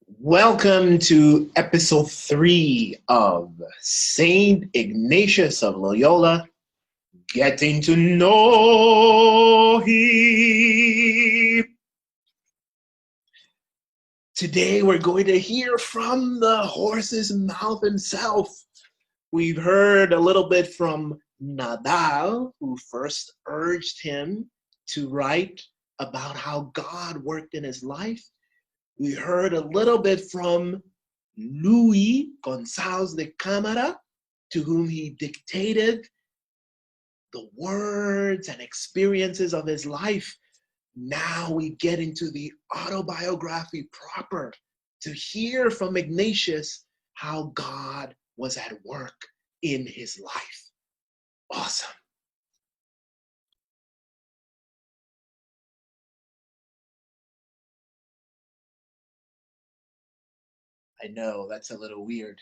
Welcome to episode 3 of Saint Ignatius of Loyola, Getting to Know Him. Today we're going to hear from the horse's mouth himself. We've heard a little bit from Nadal, who first urged him to write about how God worked in his life. We heard a little bit from Luis González de Cámara, to whom he dictated the words and experiences of his life. Now we get into the autobiography proper to hear from Ignatius how God was at work in his life. Awesome. I know that's a little weird.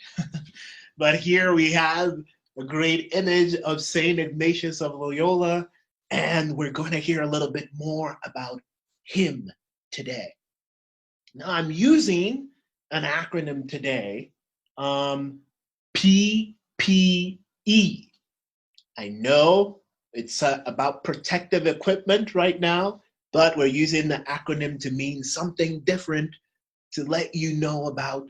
But here we have a great image of Saint Ignatius of Loyola, and we're going to hear a little bit more about him today. Now, I'm using an acronym today, PPE. I know it's about protective equipment right now, but we're using the acronym to mean something different to let you know about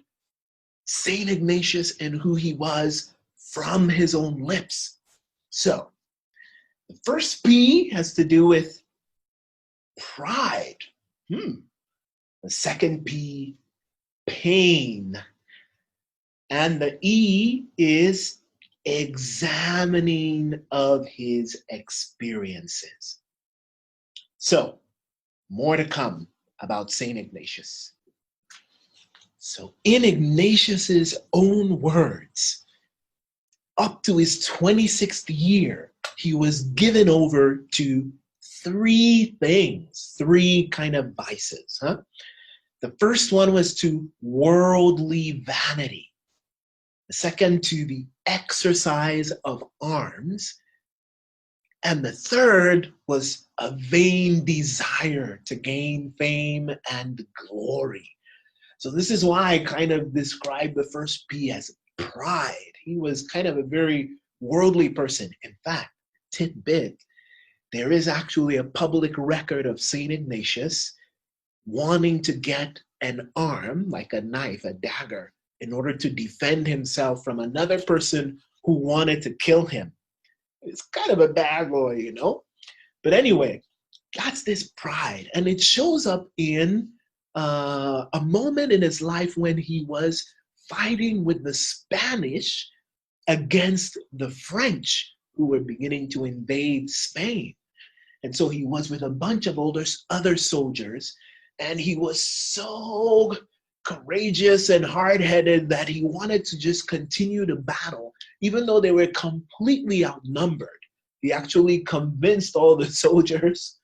Saint Ignatius and who he was from his own lips. So, the first P has to do with pride. The second P, pain. And the E is examining of his experiences. So, more to come about Saint Ignatius. So, in Ignatius's own words, up to his 26th year, he was given over to three things, three kind of vices. The first one was to worldly vanity. The second to the exercise of arms. And the third was a vain desire to gain fame and glory. So this is why I kind of describe the first P as pride. He was kind of a very worldly person. In fact, tidbit, there is actually a public record of Saint Ignatius wanting to get an arm, like a knife, a dagger, in order to defend himself from another person who wanted to kill him. It's kind of a bad boy, you know? But anyway, that's this pride. And it shows up in a moment in his life when he was fighting with the Spanish against the French who were beginning to invade Spain. And so he was with a bunch of other soldiers, and he was so courageous and hard-headed that he wanted to just continue the battle, even though they were completely outnumbered. He actually convinced all the soldiers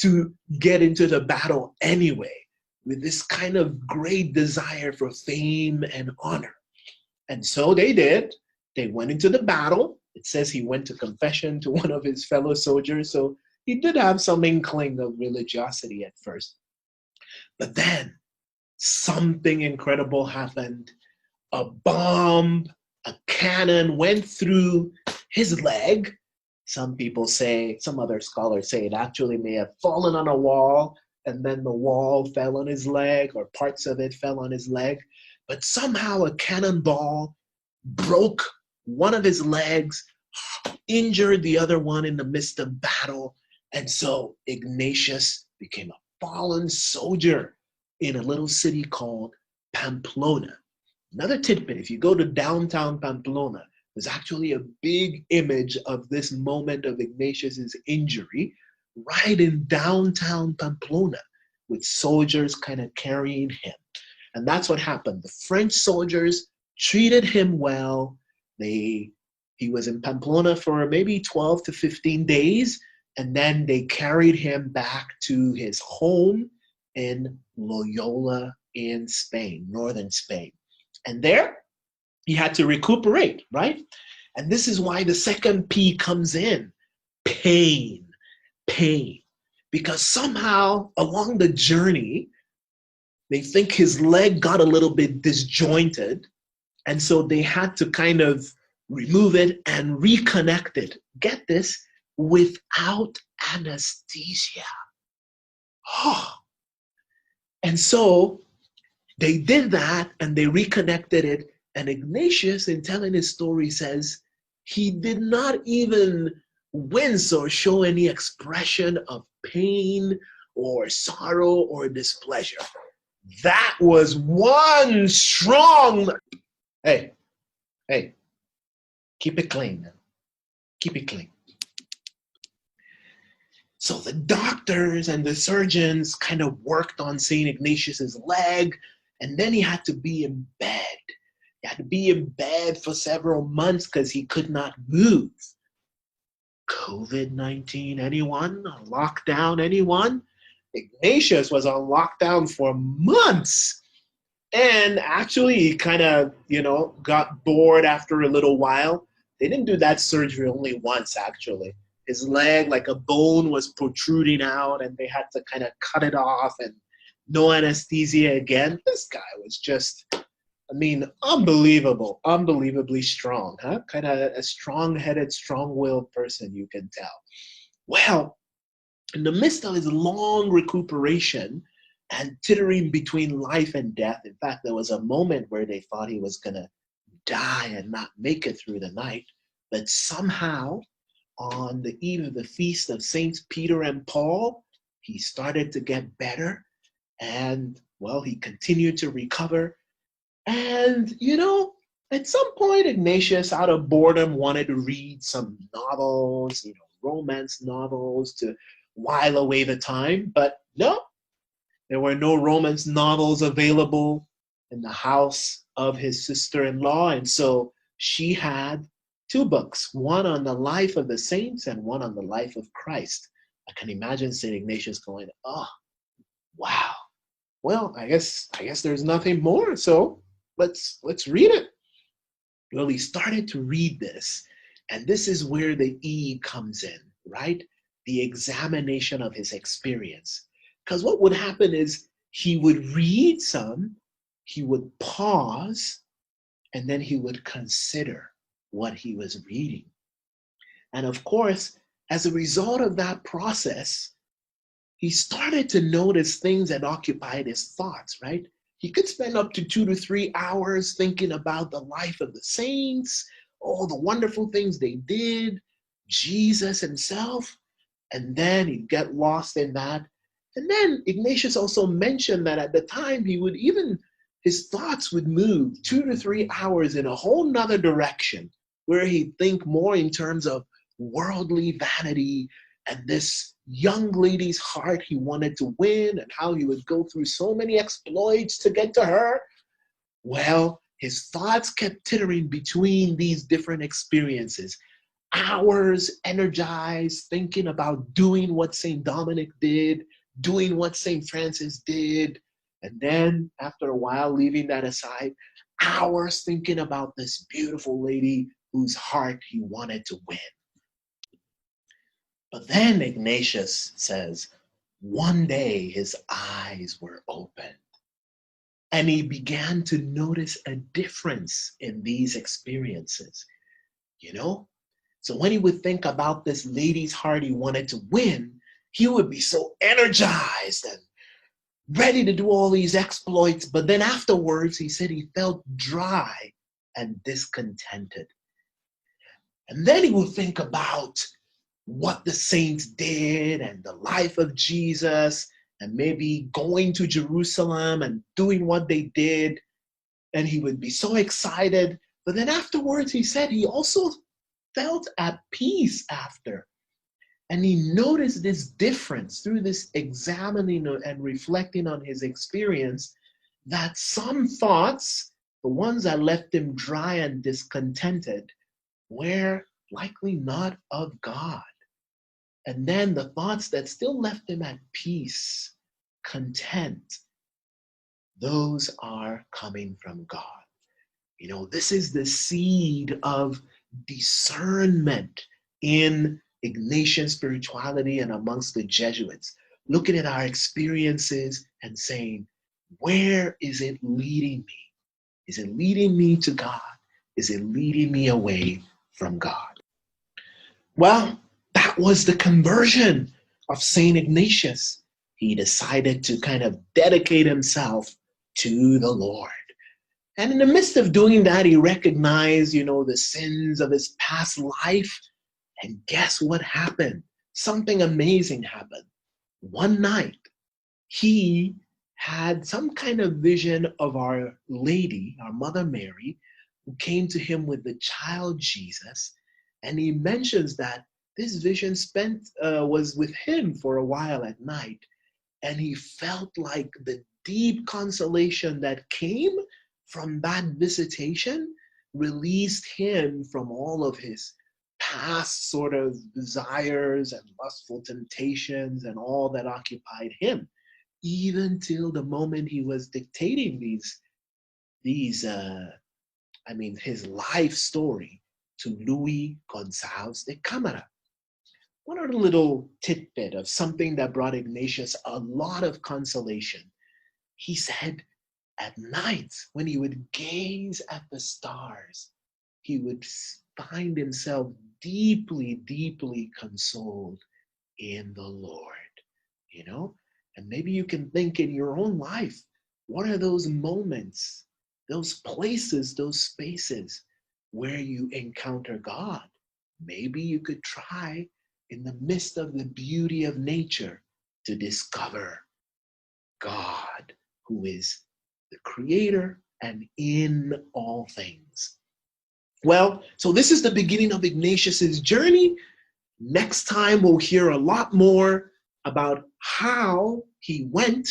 to get into the battle anyway, with this kind of great desire for fame and honor. And so they did. They went into the battle. It says he went to confession to one of his fellow soldiers, so he did have some inkling of religiosity at first. But then something incredible happened. A bomb, a cannon went through his leg. Some people say, some other scholars say it actually may have fallen on a wall, and then the wall fell on his leg, or parts of it fell on his leg. But somehow a cannonball broke one of his legs, injured the other one in the midst of battle. And so Ignatius became a fallen soldier in a little city called Pamplona. Another tidbit, if you go to downtown Pamplona, there's actually a big image of this moment of Ignatius's injury right in downtown Pamplona, with soldiers kind of carrying him. And that's what happened. The French soldiers treated him well. He was in Pamplona for maybe 12 to 15 days, and then they carried him back to his home in Loyola in Spain, northern Spain. And there, he had to recuperate, right? And this is why the second P comes in, pain, pain. Because somehow along the journey, they think his leg got a little bit disjointed. And so they had to kind of remove it and reconnect it. Get this, without anesthesia. Oh. And so they did that and they reconnected it. And Ignatius, in telling his story, says he did not even wince or show any expression of pain or sorrow or displeasure. That was one strong. Hey, keep it clean now. Keep it clean. So the doctors and the surgeons kind of worked on St. Ignatius's leg, and then he had to be in bed. He had to be in bed for several months because he could not move. COVID-19, anyone? Lockdown, anyone? Ignatius was on lockdown for months. And actually, he kind of, got bored after a little while. They didn't do that surgery only once, actually. His leg, like a bone, was protruding out, and they had to kind of cut it off, and no anesthesia again. This guy was just, unbelievable, unbelievably strong, huh? Kind of a strong-headed, strong-willed person, you can tell. Well, in the midst of his long recuperation and teetering between life and death, in fact, there was a moment where they thought he was going to die and not make it through the night, but somehow, on the eve of the feast of Saints Peter and Paul, he started to get better, and, well, he continued to recover. And, at some point, Ignatius, out of boredom, wanted to read some novels, romance novels to while away the time. But no, there were no romance novels available in the house of his sister-in-law. And so she had two books, one on the life of the saints and one on the life of Christ. I can imagine St. Ignatius going, oh, wow. Well, I guess there's nothing more. So let's read it. Well, he started to read this, and this is where the E comes in, right? The examination of his experience. Because what would happen is he would read some, he would pause, and then he would consider what he was reading. And of course, as a result of that process, he started to notice things that occupied his thoughts, right? He could spend up to 2 to 3 hours thinking about the life of the saints, all the wonderful things they did, Jesus himself, and then he'd get lost in that. And then Ignatius also mentioned that at the time his thoughts would move 2 to 3 hours in a whole nother direction, where he'd think more in terms of worldly vanity and this young lady's heart he wanted to win, and how he would go through so many exploits to get to her. Well, his thoughts kept teetering between these different experiences. Hours energized, thinking about doing what St. Dominic did, doing what St. Francis did, and then after a while, leaving that aside, hours thinking about this beautiful lady whose heart he wanted to win. But then Ignatius says, one day his eyes were opened, and he began to notice a difference in these experiences. So when he would think about this lady's heart he wanted to win, he would be so energized and ready to do all these exploits. But then afterwards, he said he felt dry and discontented. And then he would think about what the saints did and the life of Jesus, and maybe going to Jerusalem and doing what they did. And he would be so excited. But then afterwards, he said he also felt at peace after. And he noticed this difference through this examining and reflecting on his experience, that some thoughts, the ones that left him dry and discontented, were likely not of God. And then the thoughts that still left him at peace, content, those are coming from God. This is the seed of discernment in Ignatian spirituality and amongst the Jesuits, looking at our experiences and saying, Where is it leading me? Is it leading me to God? Is it leading me away from God? Well, that was the conversion of St. Ignatius. He decided to kind of dedicate himself to the Lord. And in the midst of doing that, he recognized, the sins of his past life. And guess what happened? Something amazing happened. One night, he had some kind of vision of Our Lady, our Mother Mary, who came to him with the child Jesus. And he mentions that this vision was with him for a while at night. And he felt like the deep consolation that came from that visitation released him from all of his past sort of desires and lustful temptations and all that occupied him, even till the moment he was dictating his life story to Louis Gonzalez de Camara. One other little tidbit of something that brought Ignatius a lot of consolation. He said at night, when he would gaze at the stars, he would find himself deeply, deeply consoled in the Lord. And maybe you can think in your own life, what are those moments, those places, those spaces where you encounter God? Maybe you could try in the midst of the beauty of nature to discover God, who is the creator and in all things. Well, so this is the beginning of Ignatius's journey. Next time we'll hear a lot more about how he went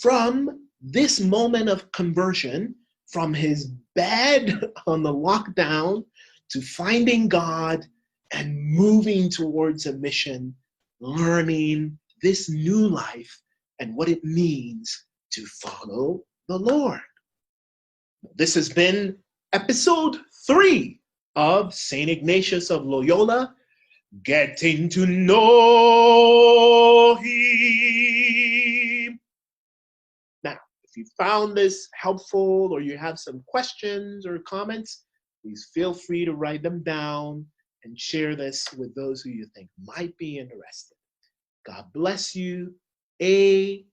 from this moment of conversion, from his bed on the lockdown to finding God and moving towards a mission, learning this new life and what it means to follow the Lord. This has been episode 3 of St. Ignatius of Loyola, Getting to Know Him. Now, if you found this helpful or you have some questions or comments, please feel free to write them down and share this with those who you think might be interested. God bless you. AMDG.